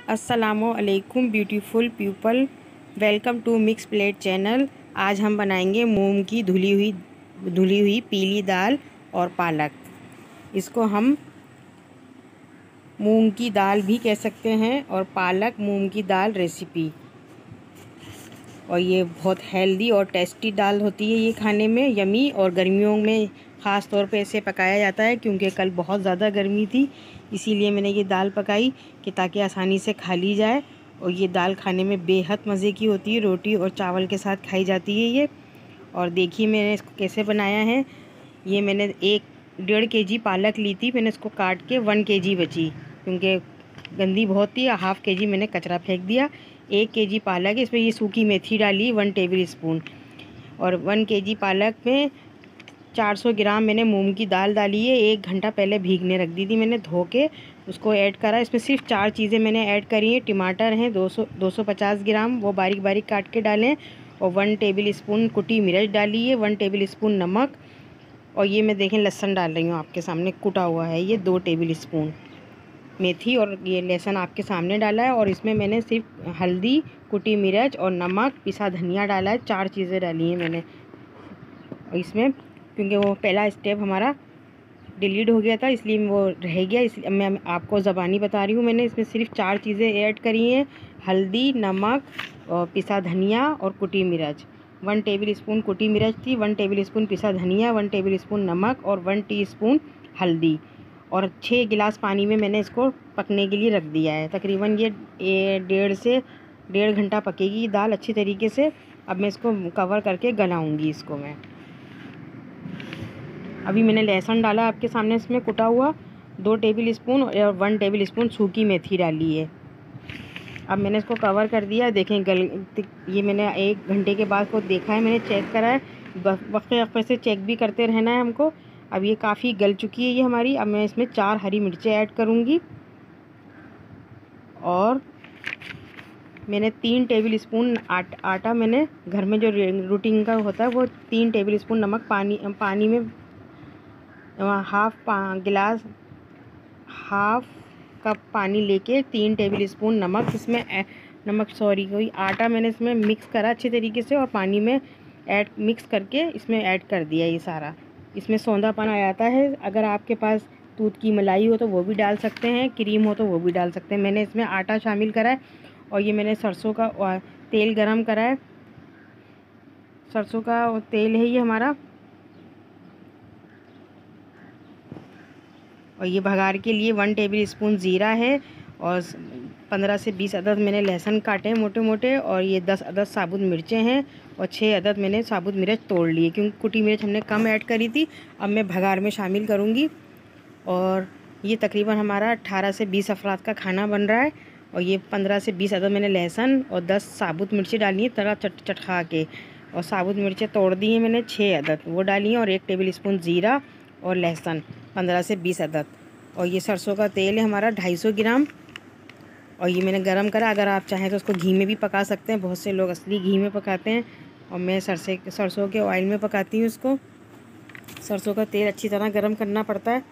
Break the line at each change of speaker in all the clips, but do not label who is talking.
अस्सलामुअलैकुम beautiful people, welcome to mix plate channel. आज हम बनाएंगे मूंग की धुली हुई पीली दाल और पालक। इसको हम मूंग की दाल भी कह सकते हैं और पालक मूंग की दाल रेसिपी। और ये बहुत हेल्दी और टेस्टी दाल होती है, ये खाने में यमी। और गर्मियों में ख़ास तौर पे इसे पकाया जाता है क्योंकि कल बहुत ज़्यादा गर्मी थी, इसीलिए मैंने ये दाल पकाई कि ताकि आसानी से खा ली जाए। और ये दाल खाने में बेहद मज़े की होती है, रोटी और चावल के साथ खाई जाती है ये। और देखिए मैंने इसको कैसे बनाया है। ये मैंने 1.5 kg पालक ली थी, मैंने इसको काट के 1 kg बची क्योंकि गंदी बहुत थी। ½ kg मैंने कचरा फेंक दिया। 1 kg पालक है, इसमें ये सूखी मेथी डाली 1 टेबल स्पून। और 1 kg पालक में 400 ग्राम मैंने मूंग की दाल डाली है। 1 घंटा पहले भीगने रख दी थी मैंने, धो के उसको ऐड करा। इसमें सिर्फ 4 चीज़ें मैंने ऐड करी हैं। टमाटर हैं 250 ग्राम, वो बारीक बारीक काट के डालें। और 1 टेबल स्पून कुटी मिर्च डाली है, 1 टेबल स्पून नमक। और ये मैं देखें लहसुन डाल रही हूँ आपके सामने, कुटा हुआ है ये 2 टेबल स्पून। मेथी और ये लहसुन आपके सामने डाला है। और इसमें मैंने सिर्फ हल्दी, कुटी मिर्च और नमक, पिसा धनिया डाला है। 4 चीज़ें डाली हैं मैंने। और इसमें क्योंकि वो पहला स्टेप हमारा डिलीट हो गया था इसलिए वो रह गया, इसलिए मैं आपको ज़बानी बता रही हूँ। मैंने इसमें सिर्फ 4 चीज़ें ऐड करी हैं, हल्दी, नमक और पिसा धनिया और कुटी मिर्च। 1 टेबल स्पून कुटी मिर्च थी, 1 टेबल स्पून पिसा धनिया, 1 टेबल स्पून नमक और 1 टीस्पून हल्दी। और 6 गिलास पानी में मैंने इसको पकने के लिए रख दिया है। तकरीबन ये 1.5 घंटा पकेगी दाल अच्छी तरीके से। अब मैं इसको कवर करके गलाऊंगी इसको मैं। अभी मैंने लहसुन डाला आपके सामने, इसमें कुटा हुआ 2 टेबल स्पून और 1 टेबल स्पून सूखी मेथी डाली है। अब मैंने इसको कवर कर दिया। देखें ये मैंने 1 घंटे के बाद को देखा है, मैंने चेक करा है। वक्फे से चेक भी करते रहना है हमको। अब ये काफ़ी गल चुकी है ये हमारी। अब मैं इसमें 4 हरी मिर्चें ऐड करूँगी। और मैंने 3 टेबल स्पून आटा मैंने घर में जो रूटीन का होता है वो 3 टेबल स्पून नमक पानी में हाफ कप पानी लेके 3 टेबल स्पून नमक इसमें कोई आटा मैंने इसमें मिक्स करा अच्छे तरीके से और पानी में मिक्स करके इसमें ऐड कर दिया ये सारा। इसमें सौंधापन आ जाता है। अगर आपके पास दूध की मलाई हो तो वो भी डाल सकते हैं, क्रीम हो तो वो भी डाल सकते हैं। मैंने इसमें आटा शामिल करा है। और ये मैंने सरसों का तेल गरम करा है। सरसों का तेल है ये हमारा। और ये भगार के लिए 1 टेबल स्पून ज़ीरा है। और 15 से 20 अदद मैंने लहसुन काटे हैं मोटे मोटे। और ये 10 अदद साबुत मिर्चें हैं। और 6 अदद मैंने साबुत मिर्च तोड़ लिए क्योंकि कुटी मिर्च हमने कम ऐड करी थी। अब मैं भगार में शामिल करूँगी। और ये तकरीबन हमारा 18 से 20 अफराद का खाना बन रहा है। और ये 15 से 20 अदद मैंने लहसुन और 10 साबुत मिर्ची डाली हैं तरह चटखा के। और साबुत मिर्चें तोड़ दी हैं मैंने 6 अदद, वो डाली हैं। और 1 टेबल स्पून ज़ीरा और लहसुन 15 से 20 अदद। और ये सरसों का तेल है हमारा 250 ग्राम। और ये मैंने गरम करा। अगर आप चाहें तो उसको घी में भी पका सकते हैं, बहुत से लोग असली घी में पकाते हैं और मैं सरसों के ऑयल में पकाती हूँ उसको। सरसों का तेल अच्छी तरह गरम करना पड़ता है।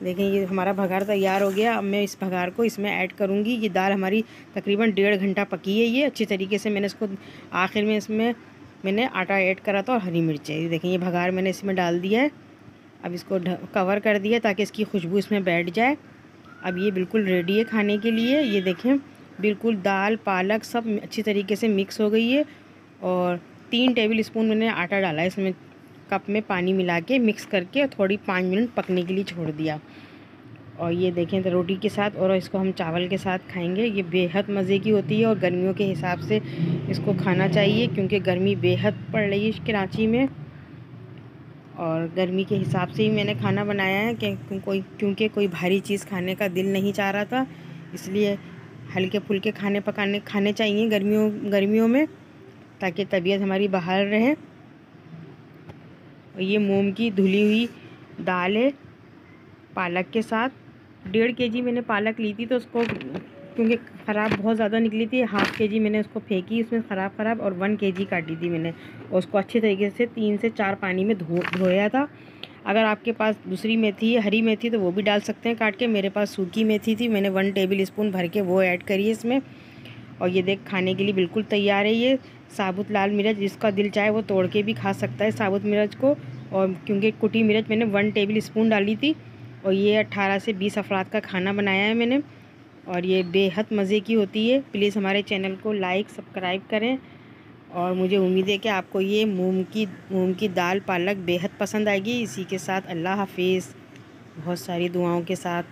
देखें ये हमारा भगार तैयार हो गया। अब मैं इस भगार को इसमें ऐड करूँगी। ये दाल हमारी तकरीबन 1.5 घंटा पकी है ये अच्छी तरीके से। मैंने इसको आखिर में इसमें मैंने आटा ऐड करा था और हरी मिर्चें। ये देखें ये भगार मैंने इसमें डाल दिया है। अब इसको कवर कर दिया ताकि इसकी खुशबू इसमें बैठ जाए। अब ये बिल्कुल रेडी है खाने के लिए। ये देखें बिल्कुल दाल पालक सब अच्छी तरीके से मिक्स हो गई है। और 3 टेबल स्पून मैंने आटा डाला है इसमें, कप में पानी मिला के मिक्स करके थोड़ी 5 मिनट पकने के लिए छोड़ दिया। और ये देखें तो रोटी के साथ और इसको हम चावल के साथ खाएंगे। ये बेहद मज़े की होती है और गर्मियों के हिसाब से इसको खाना चाहिए क्योंकि गर्मी बेहद पड़ रही है कराची में। और गर्मी के हिसाब से ही मैंने खाना बनाया है क्योंकि कोई भारी चीज़ खाने का दिल नहीं चाह रहा था, इसलिए हल्के फुल्के खाने चाहिए गर्मियों में ताकि तबीयत हमारी बहाल रहे। और ये मूंग की धुली हुई दाल है पालक के साथ। 1.5 kg मैंने पालक ली थी तो उसको क्योंकि ख़राब बहुत ज़्यादा निकली थी, ½ kg मैंने उसको फेंकी उसमें ख़राब और 1 kg काटी थी मैंने। और उसको अच्छे तरीके से 3 से 4 पानी में धोया था। अगर आपके पास दूसरी मेथी है, हरी मेथी, तो वो भी डाल सकते हैं काट के। मेरे पास सूखी मेथी थी, मैंने 1 टेबल स्पून भर के वो ऐड करी है इसमें। और ये देख खाने के लिए बिल्कुल तैयार है ये साबुत लाल मिर्च। जिसका दिल चाहे वो तोड़ के भी खा सकता है साबुत मिर्च को। और क्योंकि कुटी मिर्च मैंने 1 टेबल स्पून डाली थी। और ये 18 से 20 अफराद का खाना बनाया है मैंने। और ये बेहद मज़े की होती है। प्लीज़ हमारे चैनल को लाइक सब्सक्राइब करें। और मुझे उम्मीद है कि आपको ये मूंग की दाल पालक बेहद पसंद आएगी। इसी के साथ अल्लाह हाफिज़, बहुत सारी दुआओं के साथ।